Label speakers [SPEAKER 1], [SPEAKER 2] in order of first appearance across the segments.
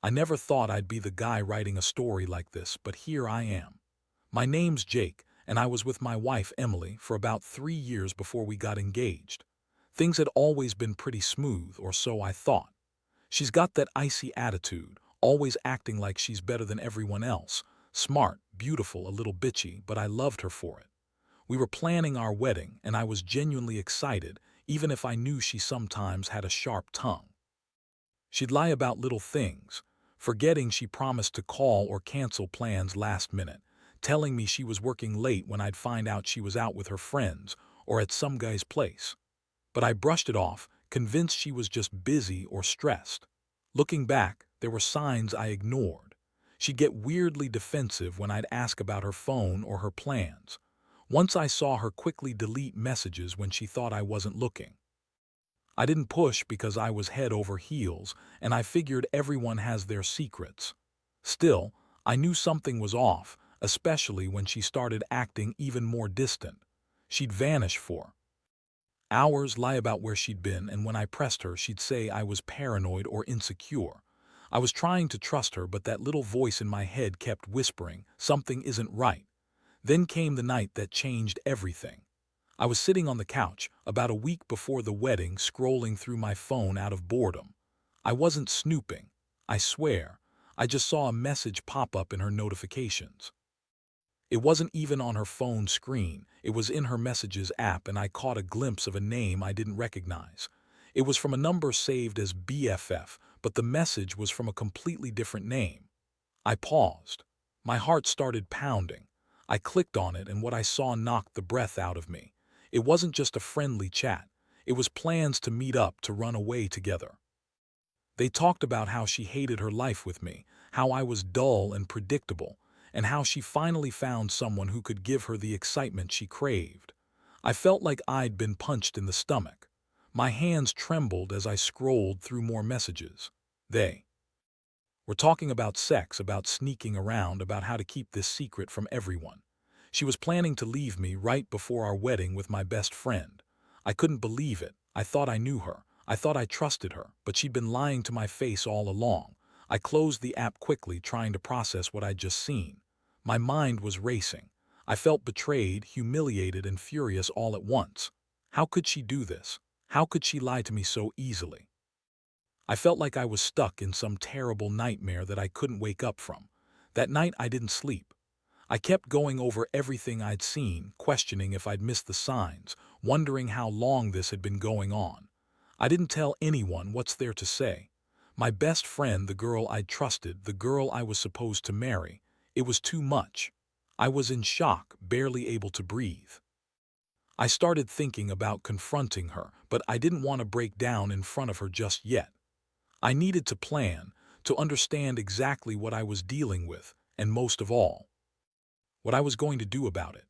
[SPEAKER 1] I never thought I'd be the guy writing a story like this, but here I am. My name's Jake, and I was with my wife, Emily, for about 3 years before we got engaged. Things had always been pretty smooth, or so I thought. She's got that icy attitude, always acting like she's better than everyone else. Smart, beautiful, a little bitchy, but I loved her for it. We were planning our wedding, and I was genuinely excited, even if I knew she sometimes had a sharp tongue. She'd lie about little things, forgetting she promised to call or cancel plans last minute, telling me she was working late when I'd find out she was out with her friends or at some guy's place. But I brushed it off, convinced she was just busy or stressed. Looking back, there were signs I ignored. She'd get weirdly defensive when I'd ask about her phone or her plans. Once I saw her quickly delete messages when she thought I wasn't looking. I didn't push because I was head over heels, and I figured everyone has their secrets. Still, I knew something was off, especially when she started acting even more distant. She'd vanish for hours, lie about where she'd been, and when I pressed her, she'd say I was paranoid or insecure. I was trying to trust her, but that little voice in my head kept whispering, something isn't right. Then came the night that changed everything. I was sitting on the couch, about a week before the wedding, scrolling through my phone out of boredom. I wasn't snooping, I swear. I just saw a message pop up in her notifications. It wasn't even on her phone screen, it was in her messages app, and I caught a glimpse of a name I didn't recognize. It was from a number saved as BFF, but the message was from a completely different name. I paused. My heart started pounding. I clicked on it, and what I saw knocked the breath out of me. It wasn't just a friendly chat. It was plans to meet up, to run away together. They talked about how she hated her life with me, how I was dull and predictable, and how she finally found someone who could give her the excitement she craved. I felt like I'd been punched in the stomach. My hands trembled as I scrolled through more messages. They were talking about sex, about sneaking around, about how to keep this secret from everyone. She was planning to leave me right before our wedding with my best friend. I couldn't believe it. I thought I knew her. I thought I trusted her, but she'd been lying to my face all along. I closed the app quickly, trying to process what I'd just seen. My mind was racing. I felt betrayed, humiliated, and furious all at once. How could she do this? How could she lie to me so easily? I felt like I was stuck in some terrible nightmare that I couldn't wake up from. That night I didn't sleep. I kept going over everything I'd seen, questioning if I'd missed the signs, wondering how long this had been going on. I didn't tell anyone. What's there to say? My best friend, the girl I'd trusted, the girl I was supposed to marry. It was too much. I was in shock, barely able to breathe. I started thinking about confronting her, but I didn't want to break down in front of her just yet. I needed to plan, to understand exactly what I was dealing with, and most of all, what I was going to do about it.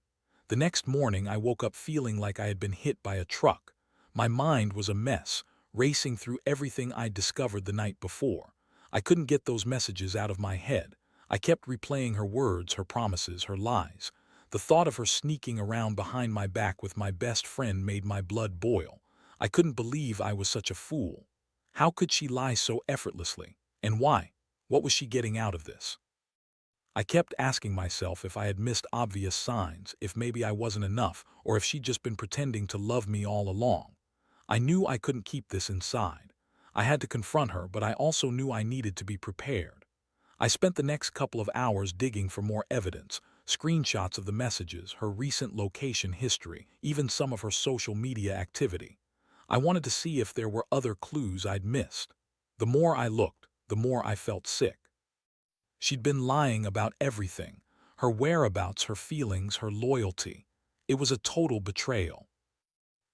[SPEAKER 1] The next morning I woke up feeling like I had been hit by a truck. My mind was a mess, racing through everything I'd discovered the night before. I couldn't get those messages out of my head. I kept replaying her words, her promises, her lies. The thought of her sneaking around behind my back with my best friend made my blood boil. I couldn't believe I was such a fool. How could she lie so effortlessly? And why? What was she getting out of this? I kept asking myself if I had missed obvious signs, if maybe I wasn't enough, or if she'd just been pretending to love me all along. I knew I couldn't keep this inside. I had to confront her, but I also knew I needed to be prepared. I spent the next couple of hours digging for more evidence, screenshots of the messages, her recent location history, even some of her social media activity. I wanted to see if there were other clues I'd missed. The more I looked, the more I felt sick. She'd been lying about everything, her whereabouts, her feelings, her loyalty. It was a total betrayal,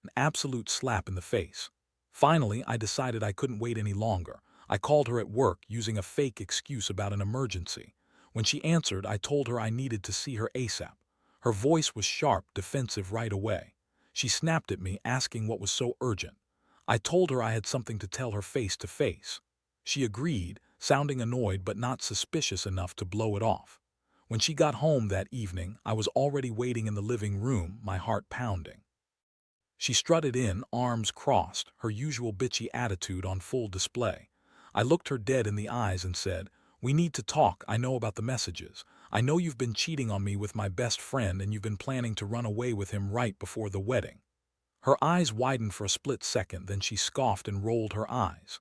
[SPEAKER 1] an absolute slap in the face. Finally, I decided I couldn't wait any longer. I called her at work using a fake excuse about an emergency. When she answered, I told her I needed to see her ASAP. Her voice was sharp, defensive right away. She snapped at me, asking what was so urgent. I told her I had something to tell her face to face. She agreed, sounding annoyed but not suspicious enough to blow it off. When she got home that evening, I was already waiting in the living room, my heart pounding. She strutted in, arms crossed, her usual bitchy attitude on full display. I looked her dead in the eyes and said, "We need to talk. I know about the messages. I know you've been cheating on me with my best friend and you've been planning to run away with him right before the wedding." Her eyes widened for a split second, then she scoffed and rolled her eyes.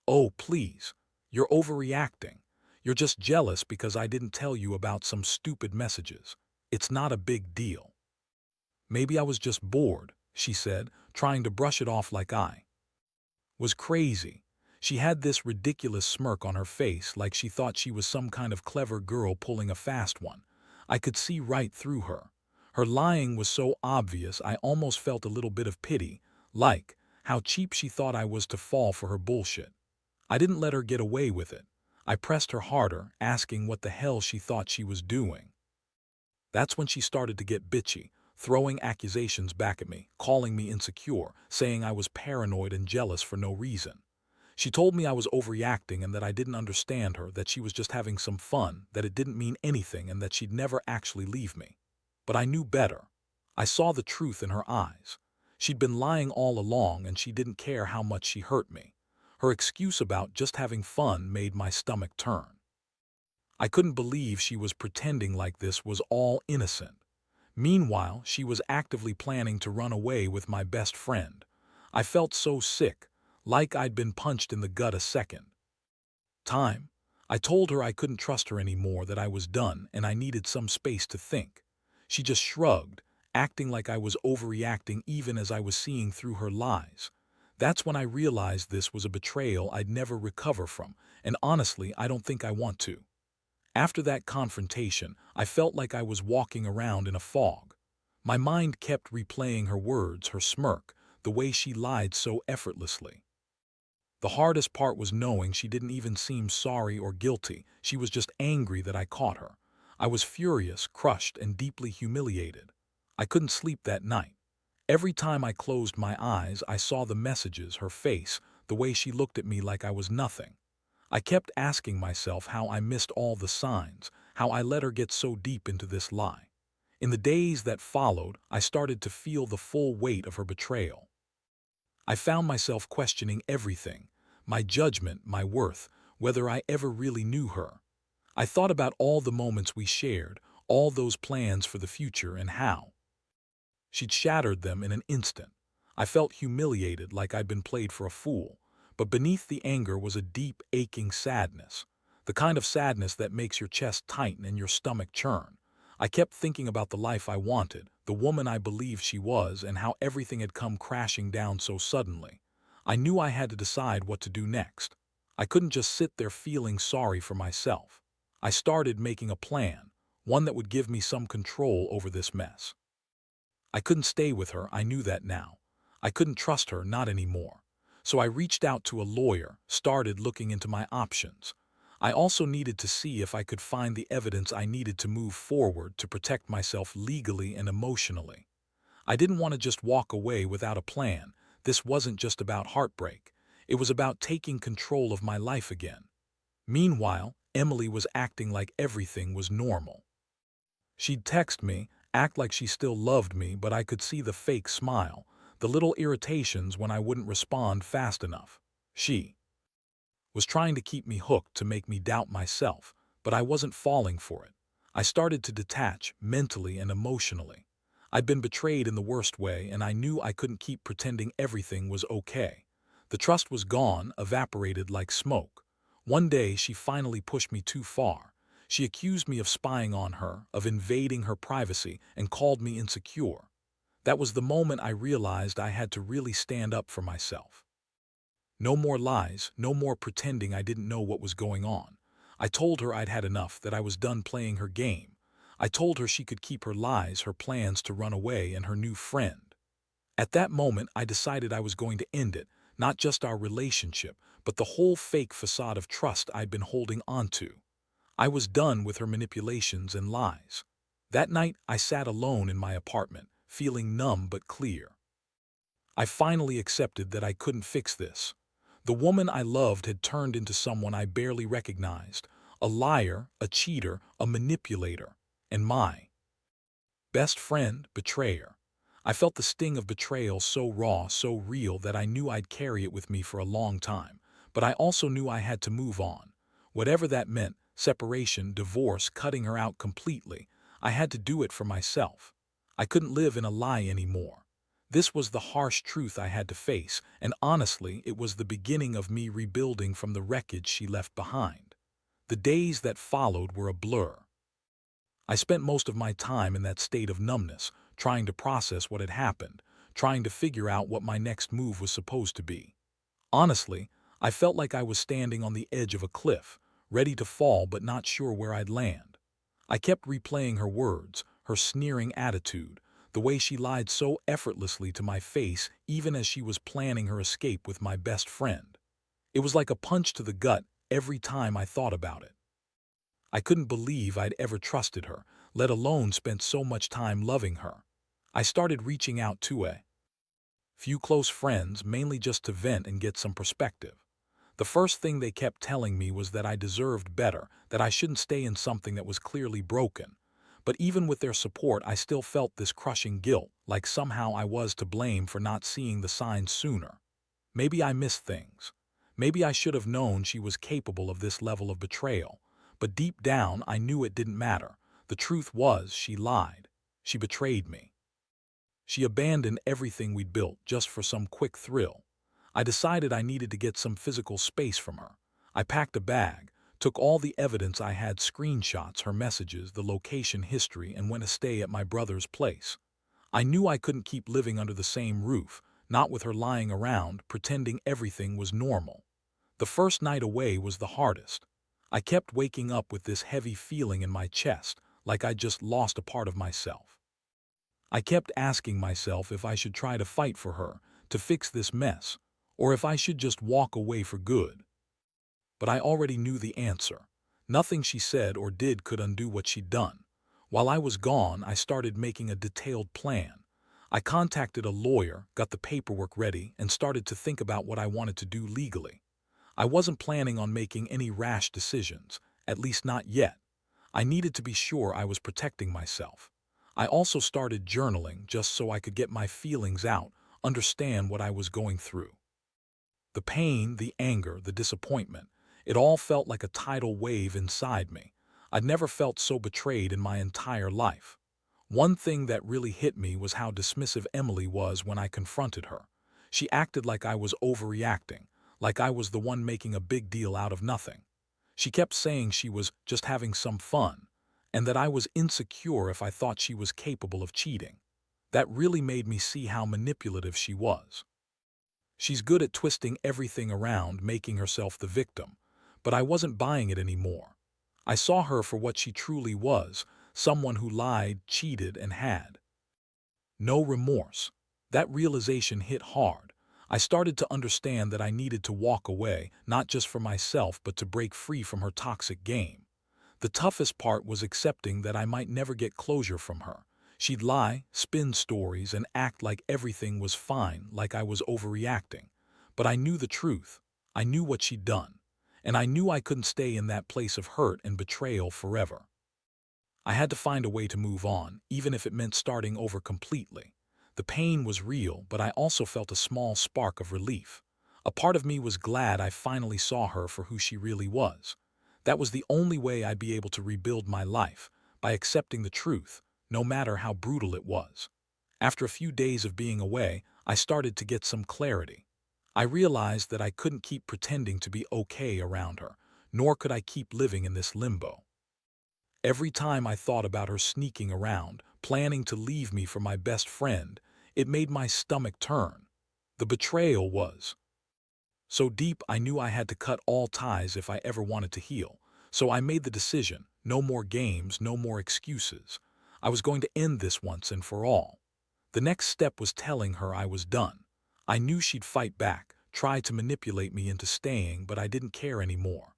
[SPEAKER 1] "Oh, please. You're overreacting. You're just jealous because I didn't tell you about some stupid messages. It's not a big deal." "Maybe I was just bored," she said, trying to brush it off like I was crazy. She had this ridiculous smirk on her face, like she thought she was some kind of clever girl pulling a fast one. I could see right through her. Her lying was so obvious I almost felt a little bit of pity, like how cheap she thought I was to fall for her bullshit. I didn't let her get away with it. I pressed her harder, asking what the hell she thought she was doing. That's when she started to get bitchy, throwing accusations back at me, calling me insecure, saying I was paranoid and jealous for no reason. She told me I was overreacting and that I didn't understand her, that she was just having some fun, that it didn't mean anything and that she'd never actually leave me. But I knew better. I saw the truth in her eyes. She'd been lying all along and she didn't care how much she hurt me. Her excuse about just having fun made my stomach turn. I couldn't believe she was pretending like this was all innocent. Meanwhile, she was actively planning to run away with my best friend. I felt so sick, like I'd been punched in the gut a second time. I told her I couldn't trust her anymore, that I was done and I needed some space to think. She just shrugged, acting like I was overreacting even as I was seeing through her lies. That's when I realized this was a betrayal I'd never recover from, and honestly, I don't think I want to. After that confrontation, I felt like I was walking around in a fog. My mind kept replaying her words, her smirk, the way she lied so effortlessly. The hardest part was knowing she didn't even seem sorry or guilty. She was just angry that I caught her. I was furious, crushed, and deeply humiliated. I couldn't sleep that night. Every time I closed my eyes, I saw the messages, her face, the way she looked at me like I was nothing. I kept asking myself how I missed all the signs, how I let her get so deep into this lie. In the days that followed, I started to feel the full weight of her betrayal. I found myself questioning everything, my judgment, my worth, whether I ever really knew her. I thought about all the moments we shared, all those plans for the future, and how she'd shattered them in an instant. I felt humiliated, like I'd been played for a fool. But beneath the anger was a deep, aching sadness. The kind of sadness that makes your chest tighten and your stomach churn. I kept thinking about the life I wanted, the woman I believed she was, and how everything had come crashing down so suddenly. I knew I had to decide what to do next. I couldn't just sit there feeling sorry for myself. I started making a plan, one that would give me some control over this mess. I couldn't stay with her, I knew that now. I couldn't trust her, not anymore. So I reached out to a lawyer, started looking into my options. I also needed to see if I could find the evidence I needed to move forward to protect myself legally and emotionally. I didn't want to just walk away without a plan. This wasn't just about heartbreak. It was about taking control of my life again. Meanwhile, Emily was acting like everything was normal. She'd text me, act like she still loved me, but I could see the fake smile, the little irritations when I wouldn't respond fast enough. She was trying to keep me hooked, to make me doubt myself, but I wasn't falling for it. I started to detach, mentally and emotionally. I'd been betrayed in the worst way, and I knew I couldn't keep pretending everything was okay. The trust was gone, evaporated like smoke. One day, she finally pushed me too far. She accused me of spying on her, of invading her privacy, and called me insecure. That was the moment I realized I had to really stand up for myself. No more lies, no more pretending I didn't know what was going on. I told her I'd had enough, that I was done playing her game. I told her she could keep her lies, her plans to run away, and her new friend. At that moment, I decided I was going to end it, not just our relationship, but the whole fake facade of trust I'd been holding onto. I was done with her manipulations and lies. That night, I sat alone in my apartment, feeling numb but clear. I finally accepted that I couldn't fix this. The woman I loved had turned into someone I barely recognized, a liar, a cheater, a manipulator, and my best friend, betrayer. I felt the sting of betrayal so raw, so real, that I knew I'd carry it with me for a long time. But I also knew I had to move on. Whatever that meant, separation, divorce, cutting her out completely, I had to do it for myself. I couldn't live in a lie anymore. This was the harsh truth I had to face, and honestly, it was the beginning of me rebuilding from the wreckage she left behind. The days that followed were a blur. I spent most of my time in that state of numbness, trying to process what had happened, trying to figure out what my next move was supposed to be. Honestly, I felt like I was standing on the edge of a cliff, ready to fall but not sure where I'd land. I kept replaying her words, her sneering attitude, the way she lied so effortlessly to my face even as she was planning her escape with my best friend. It was like a punch to the gut every time I thought about it. I couldn't believe I'd ever trusted her, let alone spent so much time loving her. I started reaching out to a few close friends, mainly just to vent and get some perspective. The first thing they kept telling me was that I deserved better, that I shouldn't stay in something that was clearly broken. But even with their support, I still felt this crushing guilt, like somehow I was to blame for not seeing the signs sooner. Maybe I missed things. Maybe I should have known she was capable of this level of betrayal. But deep down, I knew it didn't matter. The truth was, she lied. She betrayed me. She abandoned everything we'd built just for some quick thrill. I decided I needed to get some physical space from her. I packed a bag, took all the evidence I had, screenshots, her messages, the location history, and went to stay at my brother's place. I knew I couldn't keep living under the same roof, not with her lying around, pretending everything was normal. The first night away was the hardest. I kept waking up with this heavy feeling in my chest, like I'd just lost a part of myself. I kept asking myself if I should try to fight for her, to fix this mess, or if I should just walk away for good. But I already knew the answer. Nothing she said or did could undo what she'd done. While I was gone, I started making a detailed plan. I contacted a lawyer, got the paperwork ready, and started to think about what I wanted to do legally. I wasn't planning on making any rash decisions, at least not yet. I needed to be sure I was protecting myself. I also started journaling just so I could get my feelings out, understand what I was going through. The pain, the anger, the disappointment, it all felt like a tidal wave inside me. I'd never felt so betrayed in my entire life. One thing that really hit me was how dismissive Emily was when I confronted her. She acted like I was overreacting, like I was the one making a big deal out of nothing. She kept saying she was just having some fun, and that I was insecure if I thought she was capable of cheating. That really made me see how manipulative she was. She's good at twisting everything around, making herself the victim, but I wasn't buying it anymore. I saw her for what she truly was, someone who lied, cheated, and had no remorse. That realization hit hard. I started to understand that I needed to walk away, not just for myself, but to break free from her toxic game. The toughest part was accepting that I might never get closure from her. She'd lie, spin stories, and act like everything was fine, like I was overreacting. But I knew the truth. I knew what she'd done. And I knew I couldn't stay in that place of hurt and betrayal forever. I had to find a way to move on, even if it meant starting over completely. The pain was real, but I also felt a small spark of relief. A part of me was glad I finally saw her for who she really was. That was the only way I'd be able to rebuild my life, by accepting the truth, no matter how brutal it was. After a few days of being away, I started to get some clarity. I realized that I couldn't keep pretending to be okay around her, nor could I keep living in this limbo. Every time I thought about her sneaking around, planning to leave me for my best friend, it made my stomach turn. The betrayal was so deep I knew I had to cut all ties if I ever wanted to heal. So I made the decision, no more games, no more excuses. I was going to end this once and for all. The next step was telling her I was done. I knew she'd fight back, try to manipulate me into staying, but I didn't care anymore.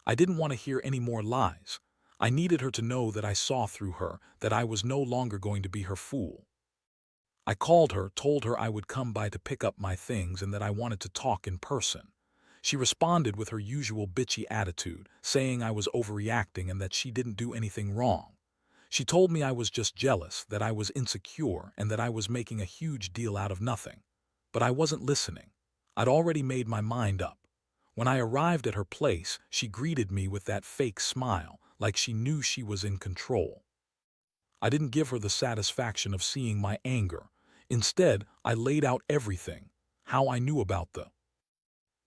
[SPEAKER 1] I didn't want to hear any more lies. I needed her to know that I saw through her, that I was no longer going to be her fool. I called her, told her I would come by to pick up my things and that I wanted to talk in person. She responded with her usual bitchy attitude, saying I was overreacting and that she didn't do anything wrong. She told me I was just jealous, that I was insecure, and that I was making a huge deal out of nothing. But I wasn't listening. I'd already made my mind up. When I arrived at her place, she greeted me with that fake smile, like she knew she was in control. I didn't give her the satisfaction of seeing my anger. Instead, I laid out everything, how I knew about the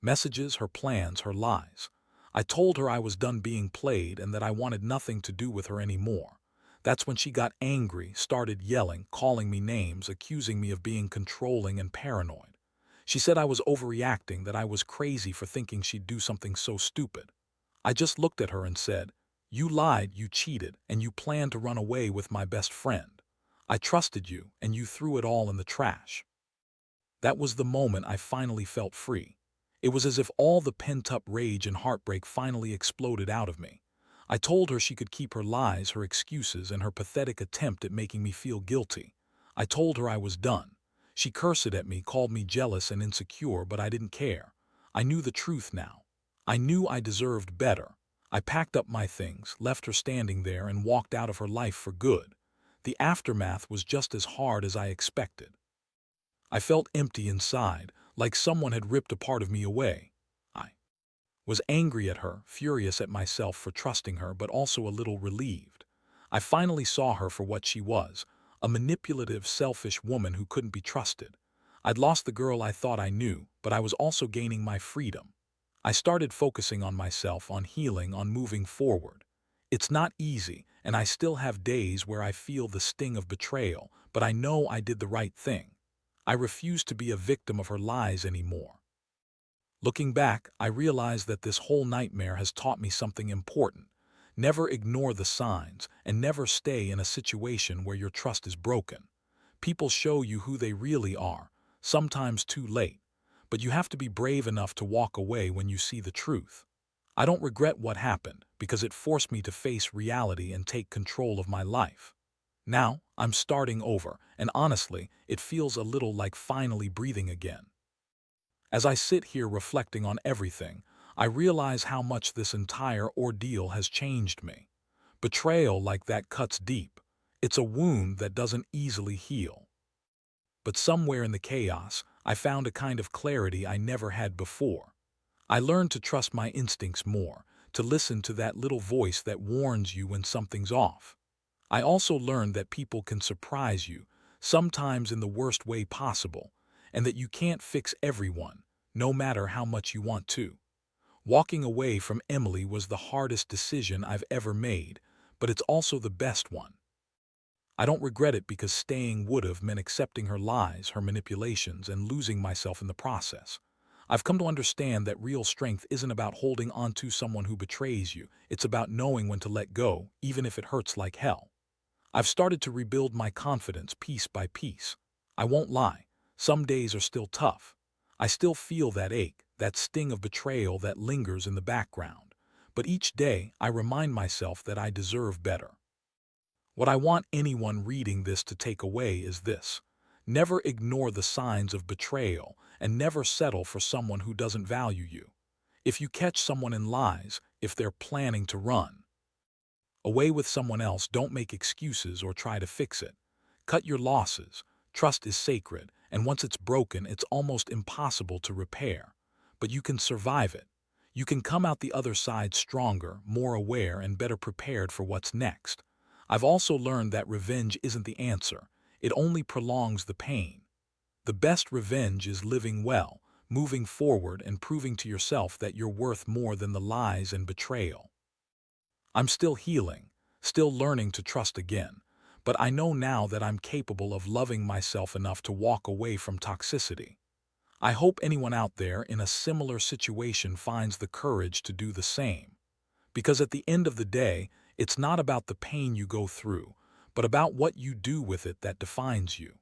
[SPEAKER 1] messages, her plans, her lies. I told her I was done being played and that I wanted nothing to do with her anymore. That's when she got angry, started yelling, calling me names, accusing me of being controlling and paranoid. She said I was overreacting, that I was crazy for thinking she'd do something so stupid. I just looked at her and said, "You lied, you cheated, and you planned to run away with my best friend. I trusted you, and you threw it all in the trash." That was the moment I finally felt free. It was as if all the pent-up rage and heartbreak finally exploded out of me. I told her she could keep her lies, her excuses, and her pathetic attempt at making me feel guilty. I told her I was done. She cursed at me, called me jealous and insecure, but I didn't care. I knew the truth now. I knew I deserved better. I packed up my things, left her standing there, and walked out of her life for good. The aftermath was just as hard as I expected. I felt empty inside, like someone had ripped a part of me away. I was angry at her, furious at myself for trusting her, but also a little relieved. I finally saw her for what she was, a manipulative, selfish woman who couldn't be trusted. I'd lost the girl I thought I knew, but I was also gaining my freedom. I started focusing on myself, on healing, on moving forward. It's not easy, and I still have days where I feel the sting of betrayal, but I know I did the right thing. I refuse to be a victim of her lies anymore. Looking back, I realize that this whole nightmare has taught me something important. Never ignore the signs, and never stay in a situation where your trust is broken. People show you who they really are, sometimes too late, but you have to be brave enough to walk away when you see the truth. I don't regret what happened, because it forced me to face reality and take control of my life. Now, I'm starting over, and honestly, it feels a little like finally breathing again. As I sit here reflecting on everything, I realize how much this entire ordeal has changed me. Betrayal like that cuts deep. It's a wound that doesn't easily heal. But somewhere in the chaos, I found a kind of clarity I never had before. I learned to trust my instincts more, to listen to that little voice that warns you when something's off. I also learned that people can surprise you, sometimes in the worst way possible, and that you can't fix everyone, no matter how much you want to. Walking away from Emily was the hardest decision I've ever made, but it's also the best one. I don't regret it because staying would have meant accepting her lies, her manipulations, and losing myself in the process. I've come to understand that real strength isn't about holding on to someone who betrays you, it's about knowing when to let go, even if it hurts like hell. I've started to rebuild my confidence piece by piece. I won't lie, some days are still tough. I still feel that ache, that sting of betrayal that lingers in the background. But each day, I remind myself that I deserve better. What I want anyone reading this to take away is this: never ignore the signs of betrayal, and never settle for someone who doesn't value you. If you catch someone in lies, if they're planning to run away with someone else, don't make excuses or try to fix it. Cut your losses. Trust is sacred, and once it's broken, it's almost impossible to repair. But you can survive it. You can come out the other side stronger, more aware, and better prepared for what's next. I've also learned that revenge isn't the answer. It only prolongs the pain. The best revenge is living well, moving forward, and proving to yourself that you're worth more than the lies and betrayal. I'm still healing, still learning to trust again, but I know now that I'm capable of loving myself enough to walk away from toxicity. I hope anyone out there in a similar situation finds the courage to do the same. Because at the end of the day, it's not about the pain you go through, but about what you do with it that defines you.